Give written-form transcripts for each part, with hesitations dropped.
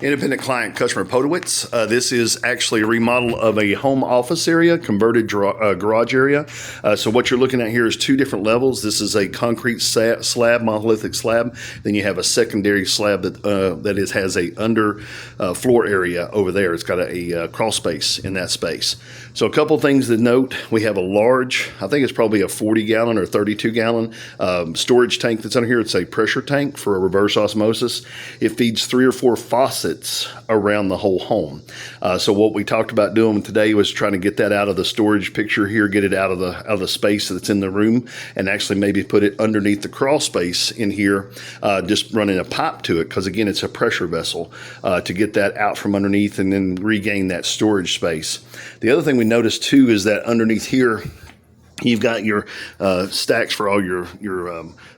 Independent client customer Podewitz. This is actually a remodel of a home office area, converted garage area. So what you're looking at here is two different levels. This is a concrete slab, monolithic slab. Then you have a secondary slab that has a under floor area over there. It's got a crawl space in that space. So a couple things to note. We have a large, I think it's probably a 40 gallon or 32 gallon storage tank that's under here. It's a pressure tank for a reverse osmosis. It feeds 3 or 4 faucets around the whole home. So what we talked about doing today was trying to get that out of the storage picture here, get it out of the space that's in the room, and actually maybe put it underneath the crawl space in here, just running a pipe to it, because again, it's a pressure vessel to get that out from underneath and then regain that storage space. The other thing we noticed too is that underneath here, you've got your stacks for all your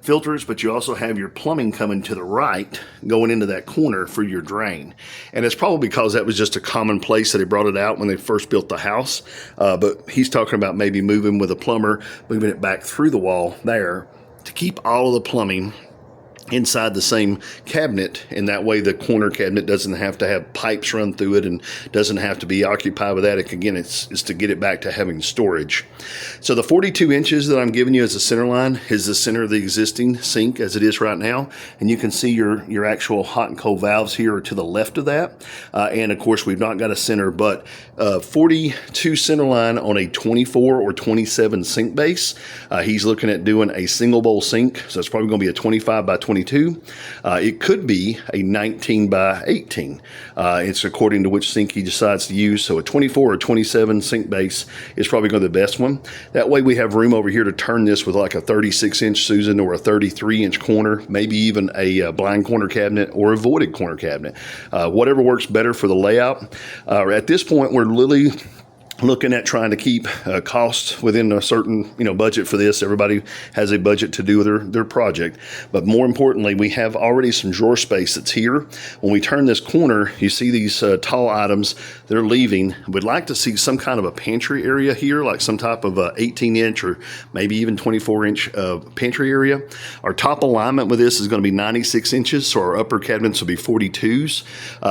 filters, but you also have your plumbing coming to the right, going into that corner for your drain. And it's probably because that was just a common place that they brought it out when they first built the house. But he's talking about maybe moving with a plumber, moving it back through the wall there to keep all of the plumbing inside the same cabinet, and that way the corner cabinet doesn't have to have pipes run through it and doesn't have to be occupied with that. Again, it's to get it back to having storage. So the 42 inches that I'm giving you as a center line is the center of the existing sink as it is right now, and you can see your actual hot and cold valves here are to the left of that, and of course we've not got a center, but 42 center line on a 24 or 27 sink base. He's looking at doing a single bowl sink, so it's probably going to be a 25 by 22. It could be a 19 by 18. It's according to which sink he decides to use. So a 24 or 27 sink base is probably going to be the best one. That way we have room over here to turn this with like a 36-inch Susan or a 33-inch corner, maybe even a blind corner cabinet or a voided corner cabinet. Whatever works better for the layout. At this point, we're literally looking at trying to keep costs within a certain budget for this. Everybody has a budget to do their project, but more importantly, we have already some drawer space that's here. When we turn this corner, you see these tall items, they're leaving. We'd like to see some kind of a pantry area here, like some type of 18-inch or maybe even 24-inch pantry area. Our top alignment with this is going to be 96 inches, so our upper cabinets will be 42s.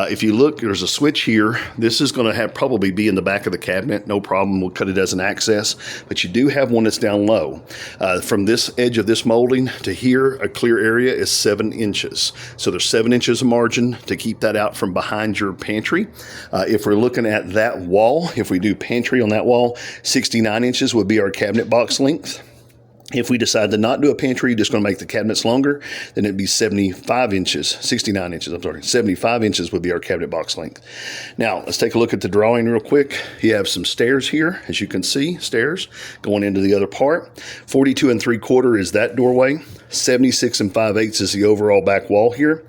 If you look, there's a switch here. This is going to probably be in the back of the cabinet. No problem, we'll cut it as an access, but you do have one that's down low. From this edge of this molding to here, a clear area is 7 inches. So there's 7 inches of margin to keep that out from behind your pantry. If we're looking at that wall, if we do pantry on that wall, 69 inches would be our cabinet box length. If we decide to not do a pantry, just going to make the cabinets longer, then it'd be 75 inches, 69 inches, I'm sorry, 75 inches would be our cabinet box length. Now, let's take a look at the drawing real quick. You have some stairs here, as you can see, stairs going into the other part. 42 3/4 is that doorway. 76 5/8 is the overall back wall here.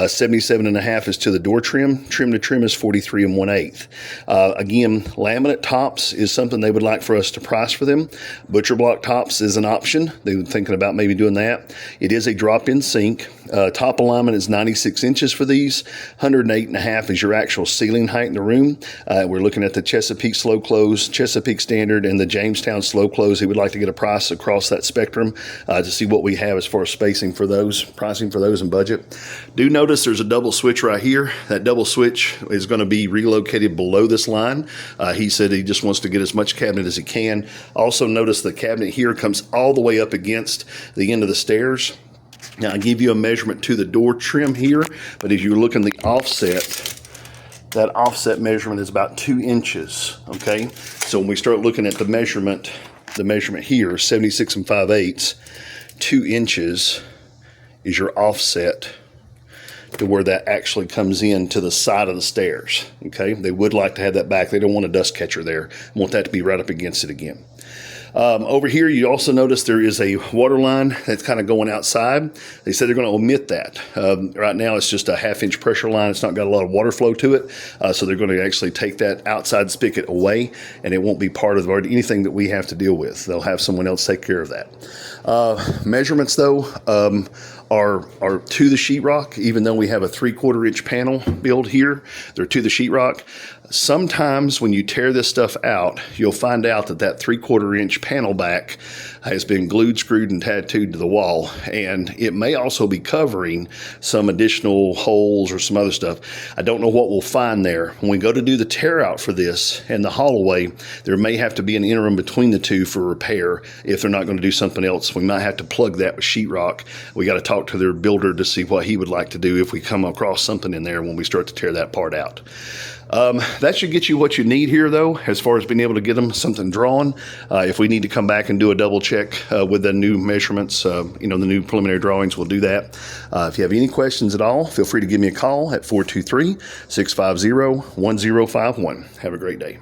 77 1/2 is to the door trim. Trim to trim is 43 1/8. Again, laminate tops is something they would like for us to price for them. Butcher block tops is an option. They were thinking about maybe doing that. It is a drop-in sink. Top alignment is 96 inches for these. 108 1/2 is your actual ceiling height in the room. We're looking at the Chesapeake slow close, Chesapeake standard, and the Jamestown slow close. He would like to get a price across that spectrum to see what we have as far as spacing for those, pricing for those, and budget. Do notice there's a double switch right here. That double switch is going to be relocated below this line. He said he just wants to get as much cabinet as he can. Also notice the cabinet here comes all the way up against the end of the stairs. Now I give you a measurement to the door trim here, but if you look in the offset, that offset measurement is about 2 inches, okay? So when we start looking at the measurement here, 76 5/8, 2 inches is your offset to where that actually comes in to the side of the stairs, okay? They would like to have that back. They don't want a dust catcher there. Want that to be right up against it again. Over here, you also notice there is a water line that's kind of going outside. They said they're going to omit that. Right now, it's just a 1/2-inch pressure line. It's not got a lot of water flow to it. So they're going to actually take that outside spigot away, and it won't be part of anything that we have to deal with. They'll have someone else take care of that. Measurements, though, are to the sheetrock. Even though we have a 3/4 inch panel build here, they're to the sheetrock. Sometimes when you tear this stuff out, you'll find out that 3/4 inch panel back has been glued, screwed, and tattooed to the wall. And it may also be covering some additional holes or some other stuff. I don't know what we'll find there. When we go to do the tear out for this and the haul-away, there may have to be an interim between the two for repair. If they're not going to do something else, we might have to plug that with sheetrock. We got to talk to their builder to see what he would like to do if we come across something in there when we start to tear that part out. That should get you what you need here, though, as far as being able to get them something drawn. If we need to come back and do a double check with the new measurements, the new preliminary drawings, we'll do that. If you have any questions at all, feel free to give me a call at 423-650-1051. Have a great day.